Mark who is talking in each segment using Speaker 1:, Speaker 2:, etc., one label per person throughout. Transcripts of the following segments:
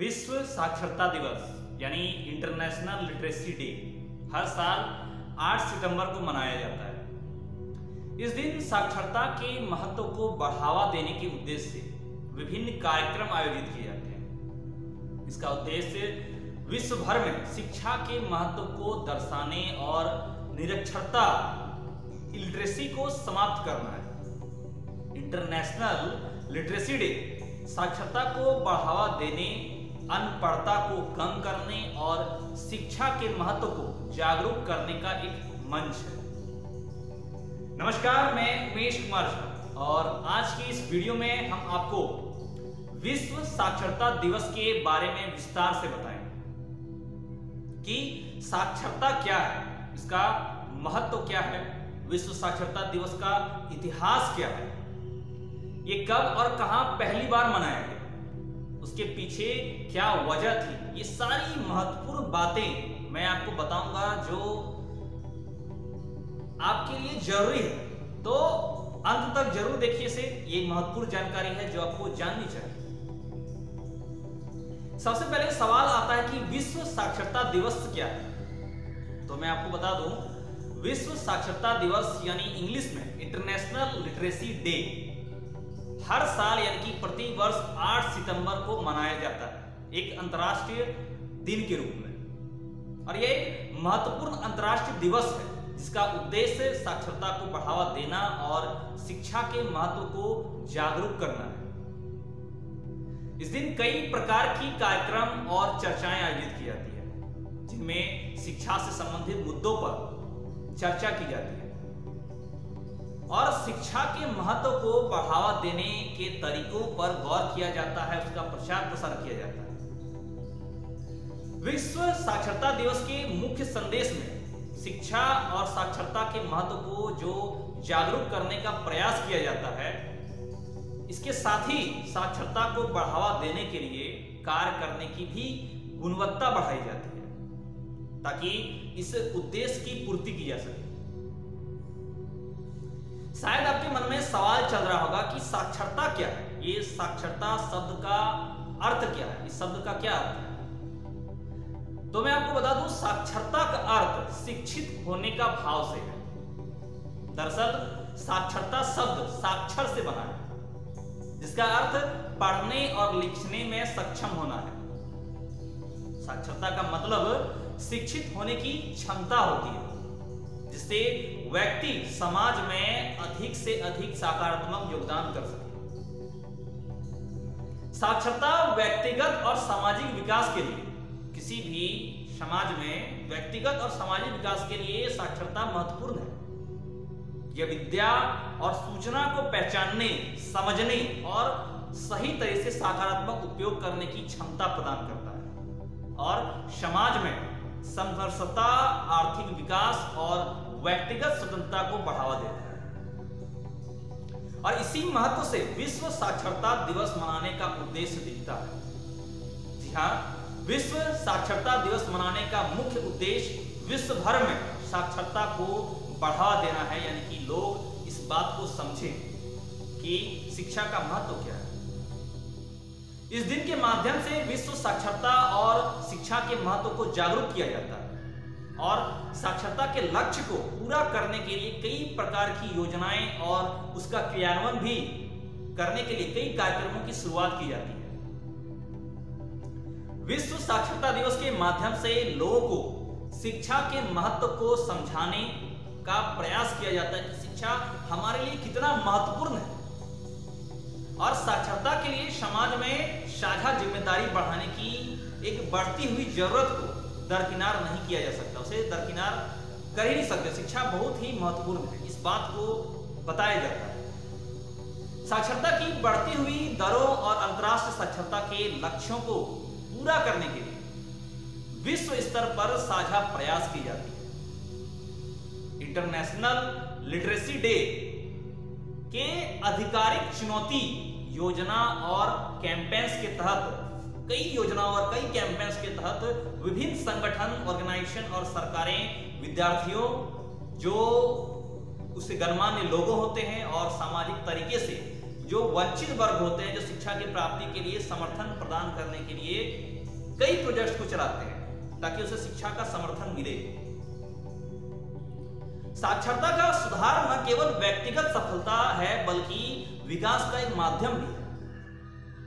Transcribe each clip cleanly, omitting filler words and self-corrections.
Speaker 1: विश्व साक्षरता दिवस यानी इंटरनेशनल लिटरेसी डे हर साल 8 सितंबर को मनाया जाता है। इस दिन साक्षरता के महत्व को बढ़ावा देने के उद्देश्य से विभिन्न कार्यक्रम आयोजित किए जाते हैं। इसका उद्देश्य विश्व भर में शिक्षा के महत्व को दर्शाने और निरक्षरता लिटरेसी को समाप्त करना है। इंटरनेशनल लिटरेसी डे साक्षरता को बढ़ावा देने, अनपढ़ता को कम करने और शिक्षा के महत्व को जागरूक करने का एक मंच है। नमस्कार, मैं उमेश कुमार झा और आज की इस वीडियो में हम आपको विश्व साक्षरता दिवस के बारे में विस्तार से बताएंगे कि साक्षरता क्या है, इसका महत्व क्या है, विश्व साक्षरता दिवस का इतिहास क्या है, ये कब और कहां पहली बार मनाया गया, उसके पीछे क्या वजह थी, ये सारी महत्वपूर्ण बातें मैं आपको बताऊंगा जो आपके लिए जरूरी है। तो अंत तक जरूर देखिए इसे, ये महत्वपूर्ण जानकारी है जो आपको जाननी चाहिए। सबसे पहले सवाल आता है कि विश्व साक्षरता दिवस क्या है। तो मैं आपको बता दूं, विश्व साक्षरता दिवस यानी इंग्लिश में इंटरनेशनल लिटरेसी डे हर साल यानी कि प्रति वर्ष 8 सितंबर को मनाया जाता है एक अंतर्राष्ट्रीय दिन के रूप में। और यह एक महत्वपूर्ण अंतर्राष्ट्रीय दिवस है जिसका उद्देश्य साक्षरता को बढ़ावा देना और शिक्षा के महत्व को जागरूक करना है। इस दिन कई प्रकार की कार्यक्रम और चर्चाएं आयोजित की जाती है जिनमें शिक्षा से संबंधित मुद्दों पर चर्चा की जाती है और शिक्षा के महत्व को बढ़ावा देने के तरीकों पर गौर किया जाता है, उसका प्रचार प्रसार किया जाता है। विश्व साक्षरता दिवस के मुख्य संदेश में शिक्षा और साक्षरता के महत्व को जो जागरूक करने का प्रयास किया जाता है, इसके साथ ही साक्षरता को बढ़ावा देने के लिए कार्य करने की भी गुणवत्ता बढ़ाई जाती है ताकि इस उद्देश्य की पूर्ति की जा सके। शायद आपके मन में सवाल चल रहा होगा कि साक्षरता क्या है, ये साक्षरता शब्द का अर्थ क्या है, इस शब्द का क्या अर्थ है। तो मैं आपको बता दूं, साक्षरता का अर्थ शिक्षित होने का भाव से है। दरअसल साक्षरता शब्द साक्षर से बना है जिसका अर्थ पढ़ने और लिखने में सक्षम होना है। साक्षरता का मतलब शिक्षित होने की क्षमता होती है जिससे व्यक्ति समाज में अधिक से अधिक सकारात्मक योगदान कर सके। साक्षरता व्यक्तिगत और सामाजिक विकास के लिए, किसी भी समाज में व्यक्तिगत और सामाजिक विकास के लिए साक्षरता महत्वपूर्ण है। यह विद्या और सूचना को पहचानने, समझने और सही तरह से सकारात्मक उपयोग करने की क्षमता प्रदान करता है और समाज में समरसता, आर्थिक विकास और व्यक्तिगत स्वतंत्रता को बढ़ावा देता है। और इसी महत्व से विश्व साक्षरता दिवस मनाने का उद्देश्य दिखता है। जी हां, विश्व साक्षरता दिवस मनाने का मुख्य उद्देश्य विश्व भर में साक्षरता को बढ़ावा देना है, यानी कि लोग इस बात को समझें कि शिक्षा का महत्व क्या है। इस दिन के माध्यम से विश्व साक्षरता और शिक्षा के महत्व को जागरूक किया जाता है और साक्षरता के लक्ष्य को पूरा करने के लिए कई प्रकार की योजनाएं और उसका क्रियान्वयन भी करने के लिए कई कार्यक्रमों की शुरुआत की जाती है। विश्व साक्षरता दिवस के माध्यम से लोगों को शिक्षा के महत्व को समझाने का प्रयास किया जाता है कि शिक्षा हमारे लिए कितना महत्वपूर्ण है और साक्षरता के लिए समाज में साझा जिम्मेदारी बढ़ाने की एक बढ़ती हुई जरूरत को दरकिनार नहीं किया जा सकता, उसे दरकिनार कर ही नहीं सकते। शिक्षा बहुत ही महत्वपूर्ण है, इस बात को बताया जाता है। साक्षरता की बढ़ती हुई दरों और अंतर्राष्ट्रीय साक्षरता के लक्ष्यों को पूरा करने के लिए विश्व स्तर पर साझा प्रयास की जाती है। इंटरनेशनल लिटरेसी डे के आधिकारिक चुनौती योजना और कैंपेन्स के तहत, कई योजनाओं और कई कैंपेन्स के तहत विभिन्न संगठन, ऑर्गेनाइजेशन और सरकारें विद्यार्थियों, जो उससे गणमान्य लोगों होते हैं और सामाजिक तरीके से जो वंचित वर्ग होते हैं, जो शिक्षा की प्राप्ति के लिए समर्थन प्रदान करने के लिए कई प्रोजेक्ट्स को चलाते हैं ताकि उसे शिक्षा का समर्थन मिले। साक्षरता का सुधार न केवल व्यक्तिगत सफलता है बल्कि विकास का एक माध्यम भी है,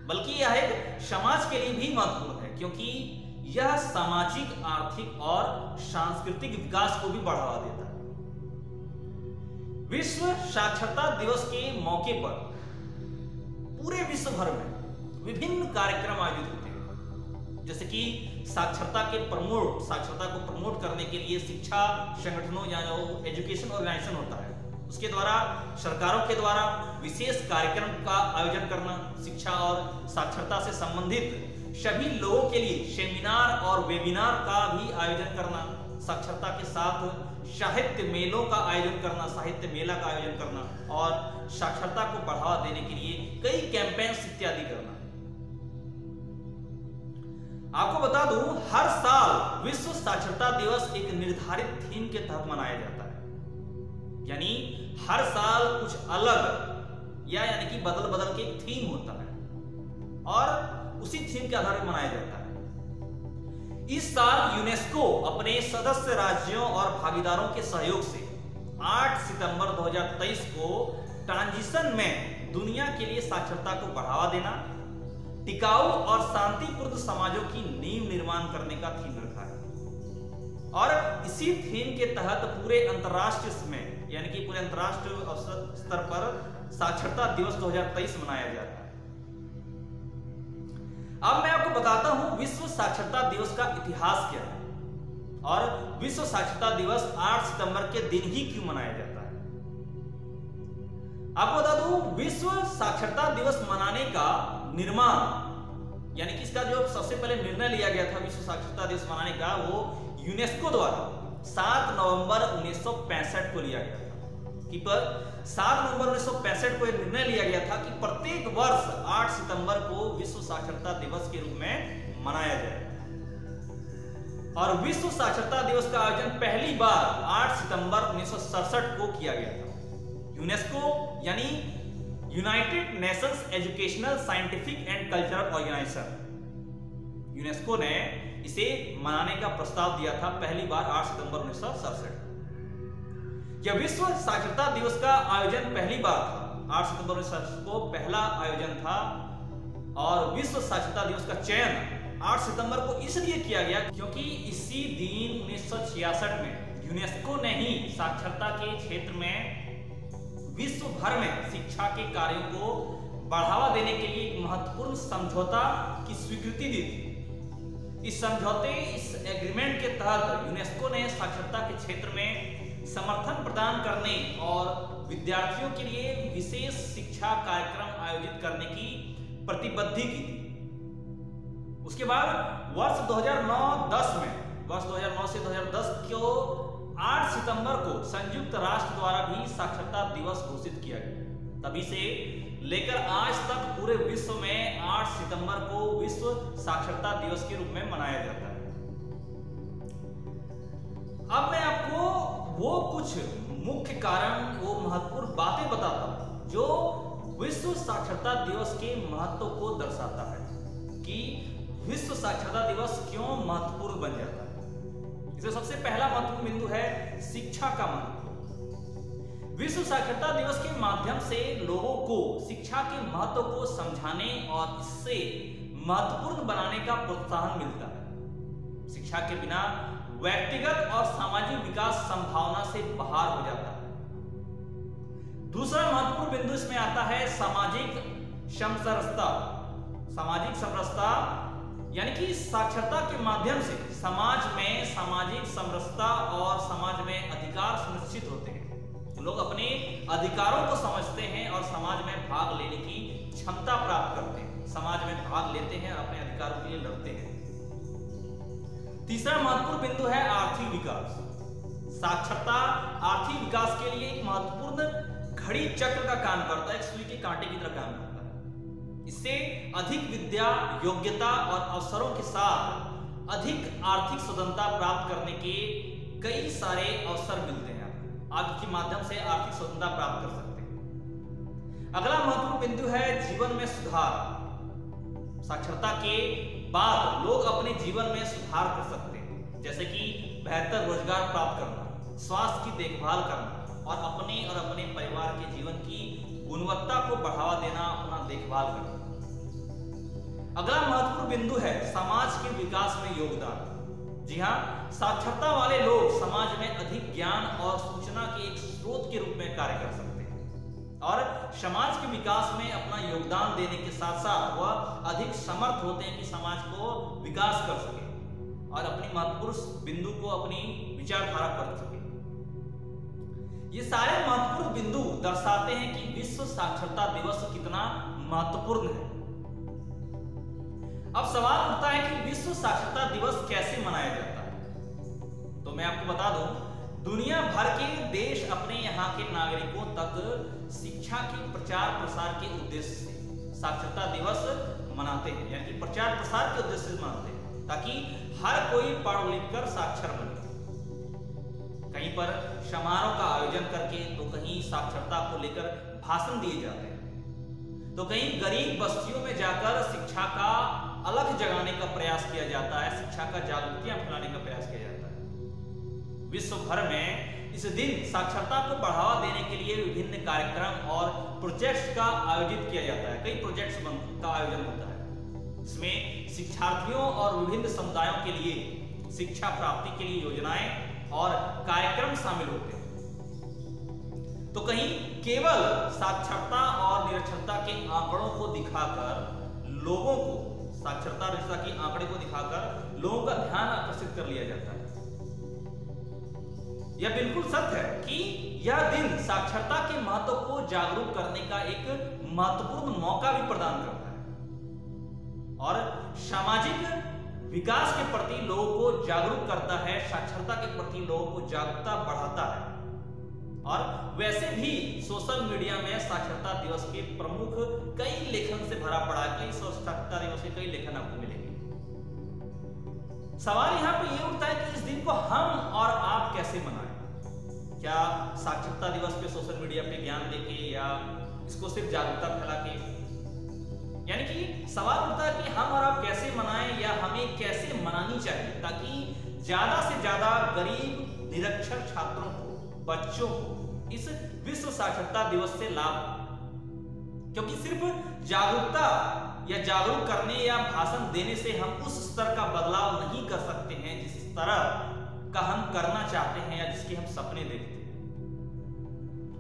Speaker 1: बल्कि यह एक समाज के लिए भी महत्वपूर्ण है क्योंकि यह सामाजिक, आर्थिक और सांस्कृतिक विकास को भी बढ़ावा देता है। विश्व साक्षरता दिवस के मौके पर पूरे विश्व भर में विभिन्न कार्यक्रम आयोजित होते हैं, जैसे कि साक्षरता को प्रमोट करने के लिए शिक्षा संगठनों या जो एजुकेशन ऑर्गेनाइजेशन होता है उसके द्वारा, सरकारों के द्वारा विशेष कार्यक्रम का आयोजन करना, शिक्षा और साक्षरता से संबंधित सभी लोगों के लिए सेमिनार और वेबिनार का भी आयोजन करना, साक्षरता के साथ साहित्य मेलों का आयोजन करना, साहित्य मेला का आयोजन करना और साक्षरता को बढ़ावा देने के लिए कई कैंपेन्स इत्यादि करना। आपको बता दूं, हर साल विश्व साक्षरता दिवस एक निर्धारित थीम के तहत मनाया जाता है, यानी हर साल कुछ अलग यानी कि बदल के एक थीम होता है और उसी थीम के आधार पर मनाया जाता है। इस साल यूनेस्को अपने सदस्य राज्यों और भागीदारों के सहयोग से 8 सितंबर 2023 को ट्रांजिशन में दुनिया के लिए साक्षरता को बढ़ावा देना, टिकाऊ और शांतिपूर्ण समाजों की नींव निर्माण करने का थीम रखा है और इसी थीम के तहत पूरे अंतरराष्ट्रीय में यानी कि पूरे अंतरराष्ट्रीय स्तर पर साक्षरता दिवस 2023 मनाया जाता है। अब मैं आपको बताता हूं विश्व साक्षरता दिवस का इतिहास क्या है और विश्व साक्षरता दिवस 8 सितंबर के दिन ही क्यों मनाया जाता है। आपको बता दूं, विश्व साक्षरता दिवस मनाने का निर्माण यानी कि इसका जो सबसे पहले निर्णय लिया गया था विश्व साक्षरता दिवस मनाने का, वो यूनेस्को द्वारा 7 नवंबर 1965 को लिया गया था कि 7 नवंबर 1965 को यह निर्णय लिया गया था कि प्रत्येक वर्ष 8 सितंबर को विश्व साक्षरता दिवस के रूप में मनाया जाए और विश्व साक्षरता दिवस का आयोजन पहली बार 8 सितंबर 1967 को किया गया था। यूनेस्को यानी United Nations Educational, Scientific and Cultural Organization, UNESCO ने इसे मनाने का प्रस्ताव दिया था पहली बार 8 सितंबर 1967। यह विश्व साक्षरता दिवस का आयोजन पहली बार था, 8 सितंबर 1967 को पहला आयोजन था और विश्व साक्षरता दिवस का चयन 8 सितंबर को इसलिए किया गया क्योंकि इसी दिन 1966 में यूनेस्को ने ही साक्षरता के क्षेत्र में विश्व भर में शिक्षा के कार्यों को बढ़ावा देने के लिए एक महत्वपूर्ण समझौता की स्वीकृति दी थी। इस समझौते, इस एग्रीमेंट के तहत यूनेस्को ने साक्षरता के क्षेत्र में समर्थन प्रदान करने और विद्यार्थियों के लिए विशेष शिक्षा कार्यक्रम आयोजित करने की प्रतिबद्धि की थी। उसके बाद वर्ष 2009 से 2010 को 8 सितंबर को संयुक्त राष्ट्र द्वारा भी साक्षरता दिवस घोषित किया गया। तभी से लेकर आज तक पूरे विश्व में 8 सितंबर को विश्व साक्षरता दिवस के रूप में मनाया जाता है। अब मैं आपको वो कुछ मुख्य कारण, वो महत्वपूर्ण बातें बताता हूं जो विश्व साक्षरता दिवस के महत्व को दर्शाता है कि विश्व साक्षरता दिवस क्यों महत्वपूर्ण बन जाता है। इसमें सबसे पहला महत्वपूर्ण बिंदु है शिक्षा का महत्व। विश्व साक्षरता दिवस के माध्यम से लोगों को शिक्षा के महत्व को समझाने और इससे महत्वपूर्ण बनाने का प्रोत्साहन मिलता है। शिक्षा के बिना व्यक्तिगत और सामाजिक विकास संभावना से बाहर हो जाता है। दूसरा महत्वपूर्ण बिंदु इसमें आता है सामाजिक समरसता। सामाजिक समरसता यानी कि साक्षरता के माध्यम से समाज में सामाजिक समरसता और समाज में अधिकार सुनिश्चित होते हैं। लोग अपने अधिकारों को समझते हैं और समाज में भाग लेने की क्षमता प्राप्त करते हैं, समाज में भाग लेते हैं और अपने अधिकारों के लिए लड़ते हैं। तीसरा महत्वपूर्ण बिंदु है आर्थिक विकास। साक्षरता आर्थिक विकास के लिए एक महत्वपूर्ण घड़ी चक्र का काम करता है, एक सुई के कांटे की तरह काम करता है। इससे अधिक विद्या, योग्यता और अवसरों के साथ अधिक आर्थिक स्वतंत्रता प्राप्त करने के कई सारे अवसर मिलते हैं। आप इसके माध्यम से आर्थिक स्वतंत्रता प्राप्त कर सकते हैं। अगला महत्वपूर्ण बिंदु है जीवन में सुधार। साक्षरता के बाद लोग अपने जीवन में सुधार कर सकते हैं, जैसे कि बेहतर रोजगार प्राप्त करना, स्वास्थ्य की देखभाल करना और अपने परिवार के जीवन की गुणवत्ता को बढ़ावा देना, अपना देखभाल करना। अगला महत्वपूर्ण बिंदु है समाज के विकास में योगदान। जी हाँ, साक्षरता वाले लोग समाज में अधिक ज्ञान और सूचना के एक स्रोत के रूप में कार्य कर सकते हैं और समाज के विकास में अपना योगदान देने के साथ साथ वह अधिक समर्थ होते हैं कि समाज को विकास कर सके और अपनी महत्वपूर्ण बिंदु को अपनी विचारधारा कर सके। ये सारे महत्वपूर्ण बिंदु दर्शाते हैं कि विश्व साक्षरता दिवस कितना महत्वपूर्ण है। अब सवाल उठता है कि विश्व साक्षरता दिवस कैसे मनाया जाता है। तो मैं आपको बता दूं, दुनिया भर के देश अपने यहाँ के नागरिकों तक शिक्षा के प्रचार प्रसार के उद्देश्य से साक्षरता दिवस मनाते हैं, यानी कि प्रचार प्रसार के उद्देश्य से मनाते हैं ताकि हर कोई पढ़ लिख कर साक्षर बने। कहीं पर समारोह का आयोजन करके, तो कहीं साक्षरता को लेकर भाषण दिए जाते हैं, तो कहीं गरीब बस्तियों में जाकर शिक्षा का अलग जगाने का प्रयास किया जाता है, शिक्षा का जागरूकता फैलाने का प्रयास किया जाता है। विश्व भर में इस दिन साक्षरता को बढ़ावा देने के लिए विभिन्न कार्यक्रम और प्रोजेक्ट्स का आयोजित किया जाता है। कई प्रोजेक्ट्स का आयोजन होता है, इसमें शिक्षार्थियों और विभिन्न समुदायों के लिए शिक्षा प्राप्ति के लिए योजनाएं और कार्यक्रम शामिल होते हैं। तो कहीं केवल साक्षरता और निरक्षरता के आंकड़ों को दिखाकर लोगों को साक्षरता निरक्षरता के आंकड़े को दिखाकर लोगों का ध्यान आकर्षित कर लिया जाता है। यह बिल्कुल सत्य है कि यह दिन साक्षरता के महत्व को जागरूक करने का एक महत्वपूर्ण मौका भी प्रदान करता है और सामाजिक विकास के प्रति लोगों को जागरूक करता है, साक्षरता के प्रति लोगों को जागरूकता बढ़ाता है। और वैसे भी सोशल मीडिया में साक्षरता दिवस के प्रमुख कई लेखन से भरा पड़ा है, कई साक्षरता दिवस के कई लेखन आपको मिलेंगे। सवाल यहाँ पे ये उठता है कि इस दिन को हम और आप कैसे मनाएं? क्या साक्षरता दिवस पे सोशल मीडिया पे ज्ञान देके या इसको सिर्फ जागरूकता फैला के? यानी कि सवाल उठता है कि हम और आप कैसे मनाएं या हमें कैसे मनानी चाहिए ताकि ज्यादा से ज्यादा गरीब निरक्षर छात्रों को, बच्चों को इस विश्व साक्षरता दिवस से लाभ, क्योंकि सिर्फ जागरूकता या जागरूक करने या भाषण देने से हम उस स्तर का बदलाव नहीं कर सकते हैं जिस तरह का हम करना चाहते हैं या जिसके हम सपने देखते हैं।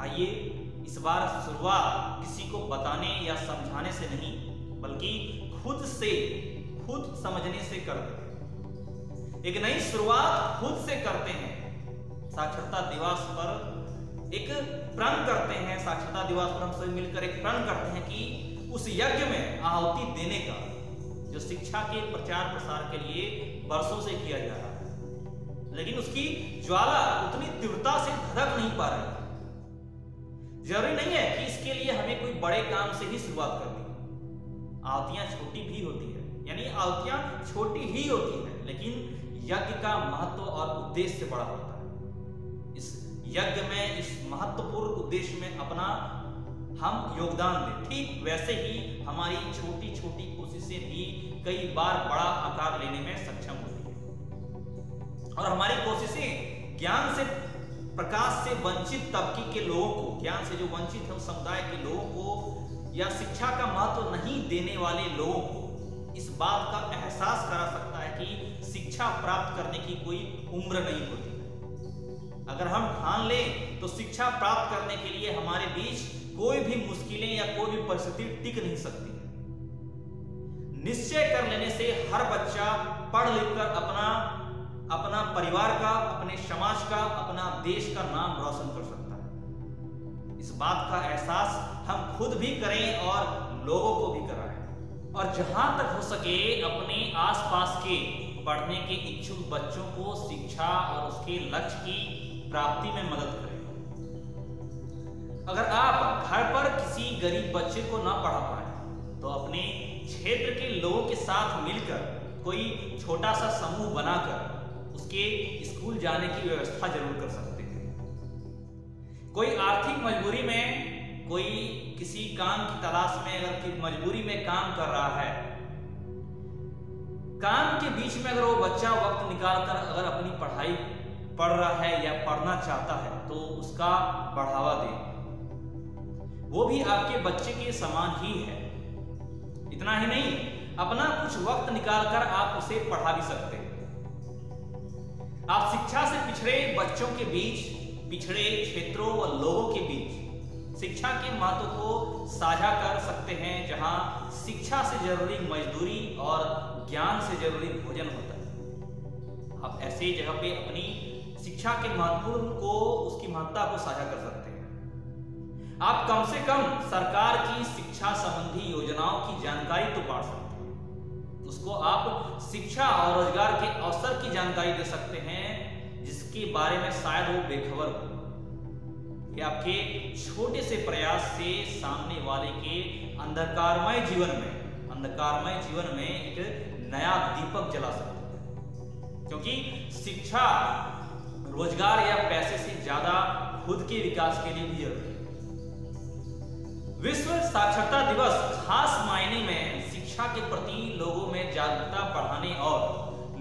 Speaker 1: आइए इस बार शुरुआत किसी को बताने या समझाने से नहीं बल्कि खुद समझने से करते हैं। एक नई शुरुआत खुद से करते हैं। साक्षरता दिवस पर एक प्रण करते हैं, साक्षरता दिवस पर हम सभी मिलकर एक प्रण करते हैं कि उस यज्ञ में आहुति देने का जो शिक्षा के प्रचार प्रसार के लिए वर्षों से किया जा रहा है, लेकिन उसकी ज्वाला उतनी तीव्रता से धधक नहीं पा रही। जरूरी नहीं है कि इसके लिए हमें कोई बड़े काम से ही शुरुआत करनी है। आहुतियां छोटी भी होती है, यानी आहुतियां छोटी ही होती है, लेकिन यज्ञ का महत्व और उद्देश्य बड़ा होता है। इस यज्ञ में, इस महत्वपूर्ण उद्देश्य में अपना हम योगदान दें। ठीक वैसे ही हमारी छोटी छोटी कोशिशें भी कई बार बड़ा आकार लेने में सक्षम होती है और हमारी कोशिशें ज्ञान से, प्रकाश से वंचित तबके के लोगों को, ज्ञान से जो वंचित है उस समुदाय के लोगों को या शिक्षा का महत्व नहीं देने वाले लोगों को इस बात का एहसास करा सकता है कि शिक्षा प्राप्त करने की कोई उम्र नहीं होती। अगर हम ठान लें तो शिक्षा प्राप्त करने के लिए हमारे बीच कोई भी मुश्किलें या कोई भी परिस्थिति टिक नहीं सकती। निश्चय कर लेने से हर बच्चा पढ़ लिखकर अपना परिवार का, अपने समाज का, अपना देश का नाम रोशन कर सकता है। इस बात का एहसास हम खुद भी करें और लोगों को भी कराएं और जहां तक हो सके अपने आसपास के पढ़ने के इच्छुक बच्चों को शिक्षा और उसके लक्ष्य की प्राप्ति में मदद करें। अगर आप घर पर किसी गरीब बच्चे को ना पढ़ा पाए तो अपने क्षेत्र के लोगों के साथ मिलकर कोई छोटा सा समूह बनाकर उसके स्कूल जाने की व्यवस्था जरूर कर सकते हैं। कोई आर्थिक मजबूरी में कोई किसी काम की तलाश में अगर कि मजबूरी में काम कर रहा है, काम के बीच में अगर वो बच्चा वक्त निकालकर अगर अपनी पढ़ाई पढ़ रहा है या पढ़ना चाहता है तो उसका बढ़ावा दें। वो भी आपके बच्चे के समान ही है। इतना ही नहीं, अपना कुछ वक्त निकालकर आप उसे पढ़ा भी सकते हैं। आप शिक्षा से पिछड़े बच्चों के बीच, पिछड़े क्षेत्रों व लोगों के बीच शिक्षा के महत्व को साझा कर सकते हैं, जहां शिक्षा से जरूरी मजदूरी और ज्ञान से जरूरी भोजन होता है। आप ऐसी जगह पे अपनी शिक्षा के महत्वपूर्ण को, उसकी महत्ता को साझा कर सकते हैं। आप कम से कम सरकार की शिक्षा संबंधी योजनाओं की जानकारी तो बांट सकते हैं। उसको आप शिक्षा और रोजगार के अवसर की जानकारी दे सकते हैं, जिसके बारे में शायद वो बेखबर हो। ये आपके छोटे से प्रयास से सामने वाले के अंधकारमय जीवन में एक नया दीपक जला सकते हैं। क्योंकि शिक्षा रोजगार या पैसे से ज्यादा खुद के विकास के लिए भी जरूरी है। विश्व साक्षरता दिवस खास मायने में शिक्षा के प्रति लोगों में जागरूकता बढ़ाने और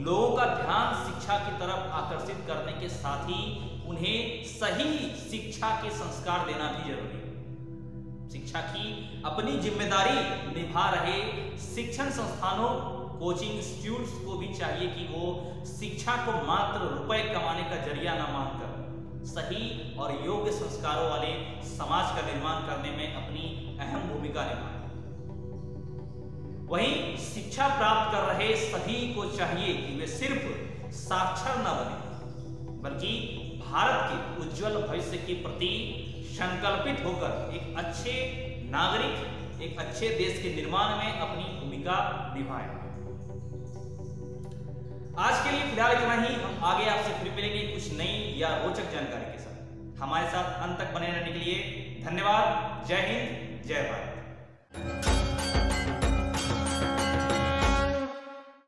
Speaker 1: लोगों का ध्यान शिक्षा की तरफ आकर्षित करने के साथ ही उन्हें सही शिक्षा के संस्कार देना भी जरूरी है। शिक्षा की अपनी जिम्मेदारी निभा रहे शिक्षण संस्थानों, कोचिंग इंस्टीट्यूट्स को भी चाहिए कि वो शिक्षा को मात्र रुपए कमाने का जरिया न मानकर सही और योग्य संस्कारों वाले समाज का निर्माण करने में अपनी अहम भूमिका निभाएं। वहीं शिक्षा प्राप्त कर रहे सभी को चाहिए कि वे सिर्फ साक्षर न बने, बल्कि भारत के उज्जवल भविष्य के प्रति संकल्पित होकर एक अच्छे नागरिक, एक अच्छे देश के निर्माण में अपनी भूमिका निभाएं। आज के लिए फिलहाल इतना ही। हम आगे आपसे फिर मिलेंगे कुछ नई या रोचक जानकारी के साथ। हमारे साथ अंत तक बने रहने के लिए धन्यवाद। जय हिंद, जय भारत।